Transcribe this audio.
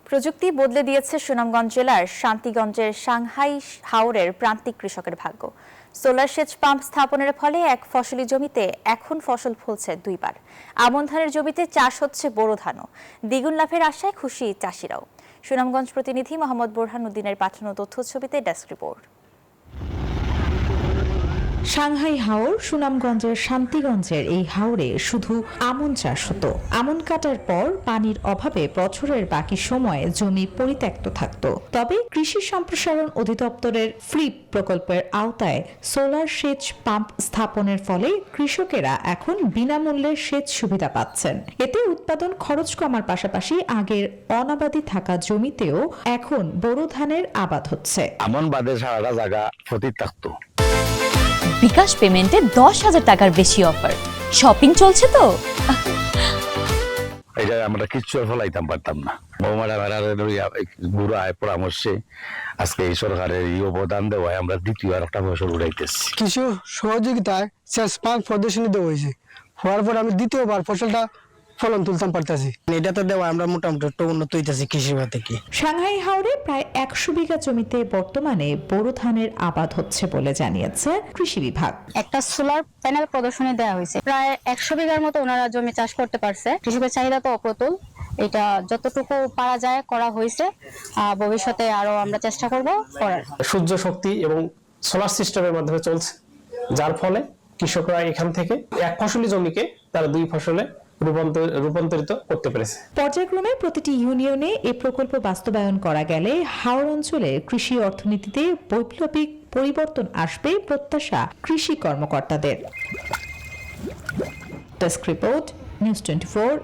প্রযুক্তি বদলে দিয়েছে সুনামগঞ্জ জেলার শান্তিগঞ্জের সাংহাই হাওরের প্রান্তিক কৃষকের ভাগ্য। সোলার সেচ পাম্প স্থাপনের ফলে এক ফসলি জমিতে এখন ফসল ফলছে দুইবার। আমন ধানের জমিতে চাষ হচ্ছে বোরো ধানও। দ্বিগুণ লাভের আশায় খুশি চাষিরাও। সুনামগঞ্জ প্রতিনিধি মোহাম্মদ বোরহান উদ্দিনের পাঠানো তথ্যছবিতে ডেস্ক রিপোর্ট। সাংহাই হাওর সুনামগঞ্জের শান্তিগঞ্জের এই হাওরে শুধু আমন চাষ হতো। আমন কাটার পর পানির অভাবে বছরের বাকি সময়ে জমি পরিত্যক্ত থাকত। তবে কৃষি সম্প্রসারণ অধিদপ্তরের ফ্লিপ প্রকল্পের আওতায় সোলার সেচ পাম্প স্থাপনের ফলে কৃষকেরা এখন বিনামূল্যে সেচ সুবিধা পাচ্ছেন। এতে উৎপাদন খরচ কমার পাশাপাশি আগের অনাবাদি থাকা জমিতেও এখন বোরো ধানের আবাদ হচ্ছে। আমন বাদে সারাটা জায়গা পরিত্যক্ত। বিকাশ পেমেন্টে 10,000 টাকার বেশি অফার। শপিং চলছে তো এটা আমরা কিচ্ছু ফলাইতাম পারতাম না। গুরু আয় পরামর্শে আজকে এই সরকারের এই অবদান দেওয়ায় আমরা দ্বিতীয়বার একটা ফসল উড়াইতেছি। কিছু সহযোগিতায় সেচ পাম্প প্রদর্শনী দেওয়া হয়েছে। হওয়ার পর আমি দ্বিতীয়বার ফসলটা ফলন তুলতাম পারতেছি। এটাতে দেওয়া আমরা মোটামুটি একটু উন্নত হইতেছি কৃষি থেকে। সাংহাই হাওরে প্রায় 100 বিঘা জমিতে বর্তমানে বোরো ধানের আবাদ হচ্ছে বলে জানিয়েছে কৃষি বিভাগ। একটা সোলার প্যানেল প্রদর্শনী দেওয়া হয়েছে। প্রায় 100 বিঘার মতো ওনারা জমি চাষ করতে পারছে। কৃষকের চাহিদা তো অপ্রতুল। এটা যতটুকু পারা যায় করা হয়েছে। ভবিষ্যতে আরো আমরা চেষ্টা করব করার। সূর্য শক্তি এবং সোলার সিস্টেমের মাধ্যমে চলছে, যার ফলে কৃষকরা এখান থেকে এক ফসলি জমিকে তারা দুই ফসলে রূপান্তরিত করতে পেরেছে। পর্যায়ক্রমে প্রতিটি ইউনিয়নে এই প্রকল্প বাস্তবায়ন করা গেলে হাওর অঞ্চলে কৃষি অর্থনীতিতে বৈপ্লবিক পরিবর্তন আসবে প্রত্যাশা কৃষি কর্মকর্তাদের। Desk report, news 24।